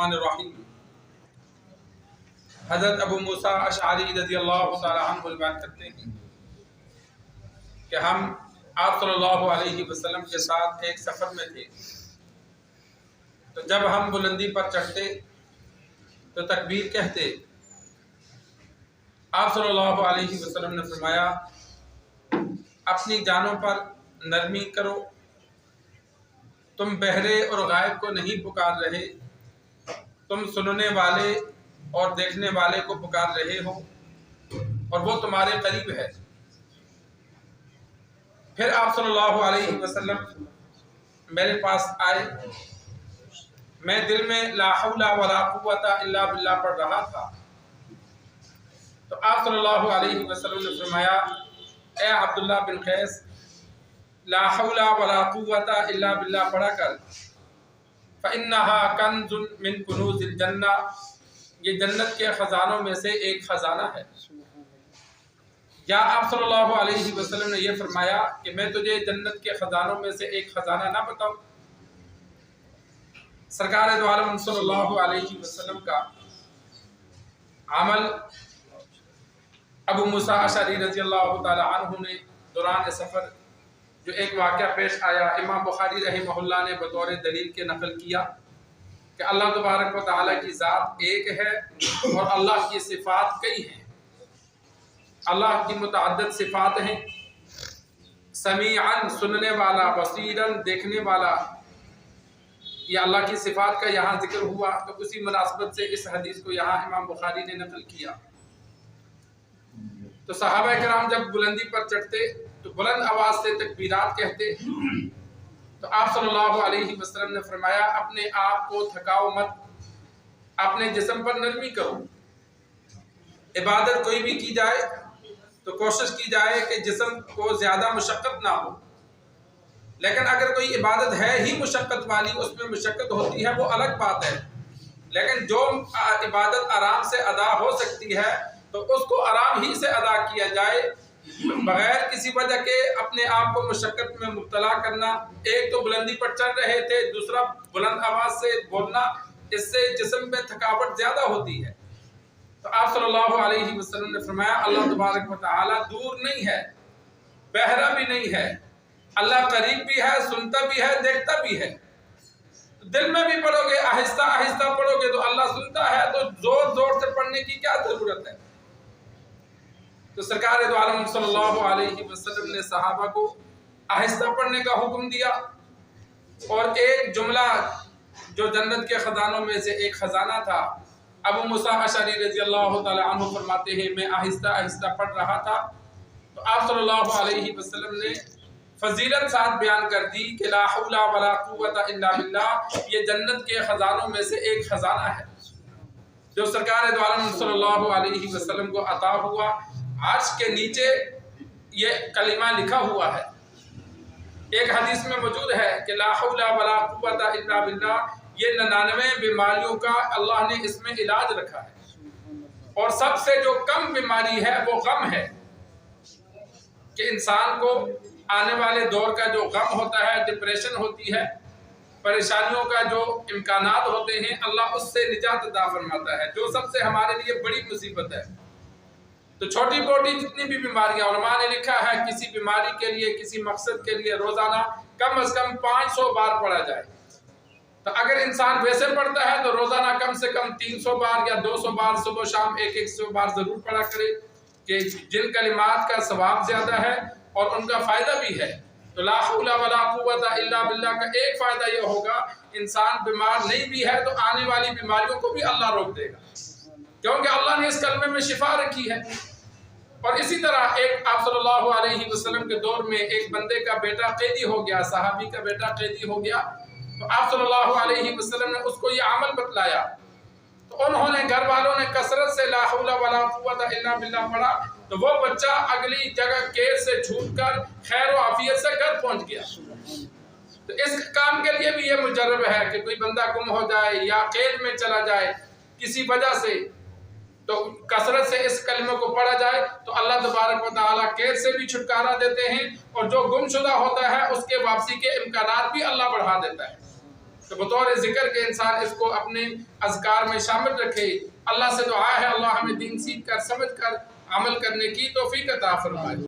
الرحمن الرحیم۔ حضرت ابو موسیٰ اشعری رضی اللہ تعالی عنہ بیان کرتے ہیں کہ ہم آپ صلی اللہ علیہ وسلم کے ساتھ ایک سفر میں تھے، تو جب ہم بلندی پر چڑھتے تو تکبیر کہتے، آپ صلی اللہ علیہ وسلم نے فرمایا اپنی جانوں پر نرمی کرو، تم بہرے اور غائب کو نہیں پکار رہے، تم سننے والے اور دیکھنے والے کو پکار رہے ہو اور وہ تمہارے قریب ہے۔ پھر آپ صلی اللہ علیہ وسلم میرے پاس آئے، میں دل میں لا حول ولا قوت الا باللہ پڑھ رہا تھا، تو آپ صلی اللہ علیہ وسلم نے فرمایا اے عبداللہ بن قیس، لا حول ولا قوت الا باللہ پڑھا کر، فإنها کنز من کنوز الجنہ، یہ جنت کے خزانوں میں سے ایک خزانہ ہے۔ یا آپ صلی اللہ علیہ وسلم نے یہ فرمایا کہ میں تجھے جنت کے خزانوں میں سے ایک خزانہ نہ بتاؤں؟ سرکار دو عالم صلی اللہ علیہ وسلم کا عمل ابو موسیٰ اشعری رضی اللہ تعالی عنہ نے دوران سفر جو ایک واقعہ پیش آیا، امام بخاری رحمہ اللہ نے بطور دلیل کے نقل کیا کہ اللہ تبارک و تعالیٰ کی ذات ایک ہے اور اللہ کی صفات کئی ہیں۔ اللہ کی متعدد صفات ہیں، سمیعاً سننے والا، بصیراً دیکھنے والا، یہ اللہ کی صفات کا یہاں ذکر ہوا، تو اسی مناسبت سے اس حدیث کو یہاں امام بخاری نے نقل کیا۔ تو صحابہ کرام جب بلندی پر چڑھتے تو بلند آواز سے تکبیرات کہتے، تو آپ صلی اللہ علیہ وسلم نے فرمایا اپنے آپ کو تھکاؤ مت، اپنے جسم پر نرمی کرو۔ عبادت کوئی بھی کی جائے تو کوشش کی جائے کہ جسم کو زیادہ مشقت نہ ہو، لیکن اگر کوئی عبادت ہے ہی مشقت والی، اس میں مشقت ہوتی ہے، وہ الگ بات ہے، لیکن جو عبادت آرام سے ادا ہو سکتی ہے تو اس کو آرام ہی سے ادا کیا جائے، بغیر کسی وجہ کے اپنے آپ کو مشقت میں مبتلا کرنا۔ ایک تو بلندی پر چڑھ رہے تھے، دوسرا بلند آواز سے بولنا، اس سے جسم میں تھکاوٹ زیادہ ہوتی ہے۔ تو آپ صلی اللہ علیہ وسلم نے فرمایا اللہ تبارک و تعالی دور نہیں ہے، بہرا بھی نہیں ہے، اللہ قریب بھی ہے، سنتا بھی ہے، دیکھتا بھی ہے۔ دل میں بھی پڑھو گے، آہستہ آہستہ پڑھو گے تو اللہ سنتا ہے، تو زور زور سے پڑھنے کی کیا ضرورت ہے؟ تو سرکار دو عالم صلی اللہ علیہ وسلم نے صحابہ کو آہستہ پڑھنے کا حکم دیا، اور ایک جملہ جو جنت کے خزانوں میں سے ایک خزانہ تھا، ابو موسیٰ اشعری رضی اللہ تعالی عنہ فرماتے ہیں میں آہستہ آہستہ پڑھ رہا تھا، تو آپ صلی اللہ علیہ وسلم نے فضیلت ساتھ بیان کر دی کہ لا حول ولا قوت الا باللہ، یہ جنت کے خزانوں میں سے ایک خزانہ ہے جو سرکار دو عالم صلی اللہ علیہ وسلم کو عطا ہوا۔ عرش کے نیچے یہ کلمہ لکھا ہوا ہے، ایک حدیث میں موجود ہے کہ لا حول ولا قوت الا باللہ، یہ 99 بیماریوں کا اللہ نے اس میں علاج رکھا ہے، اور سب سے جو کم بیماری ہے وہ غم ہے، کہ انسان کو آنے والے دور کا جو غم ہوتا ہے، ڈپریشن ہوتی ہے، پریشانیوں کا جو امکانات ہوتے ہیں، اللہ اس سے نجات عطا فرماتا ہے، جو سب سے ہمارے لیے بڑی مصیبت ہے۔ تو چھوٹی موٹی جتنی بھی بیماریاں، علماء نے لکھا ہے کسی بیماری کے لیے، کسی مقصد کے لیے روزانہ کم از کم 500 بار پڑھا جائے، تو اگر انسان ویسے پڑھتا ہے تو روزانہ کم سے کم 300 بار یا 200 بار صبح شام 100 بار ضرور پڑھا کرے، کہ جن کلمات کا ثواب زیادہ ہے اور ان کا فائدہ بھی ہے۔ تو لا حول ولا قوت الا باللہ کا ایک فائدہ یہ ہوگا، انسان بیمار نہیں بھی ہے تو آنے والی بیماریوں کو بھی اللہ روک دے گا، کیونکہ اللہ نے اس کلمے میں شفا رکھی ہے۔ اور اسی طرح ایک آپ صلی اللہ علیہ وسلم کے دور میں ایک بندے کا بیٹا قیدی ہو گیا، صحابی کا بیٹا قیدی ہو گیا، تو آپ صلی اللہ علیہ وسلم نے اس کو یہ عمل بتلایا، تو انہوں نے گھر والوں نے کثرت سے لا حول ولا قوت الا باللہ پڑھا، تو وہ بچہ اگلی جگہ کیس سے چھوٹ کر خیر و عافیت سے گھر پہنچ گیا۔ تو اس کام کے لیے بھی یہ مجرب ہے کہ کوئی بندہ گم ہو جائے یا قید میں چلا جائے کسی وجہ سے، تو کثرت سے اس کلمے کو پڑھا جائے تو اللہ تبارک و تعالیٰ قید سے بھی چھٹکارا دیتے ہیں، اور جو گم شدہ ہوتا ہے اس کے واپسی کے امکانات بھی اللہ بڑھا دیتا ہے۔ تو بطور ذکر کے انسان اس کو اپنے اذکار میں شامل رکھے. اللہ سے دعا ہے اللہ ہمیں دین سیکھ کر سمجھ کر عمل کرنے کی توفیق عطا فرمائے.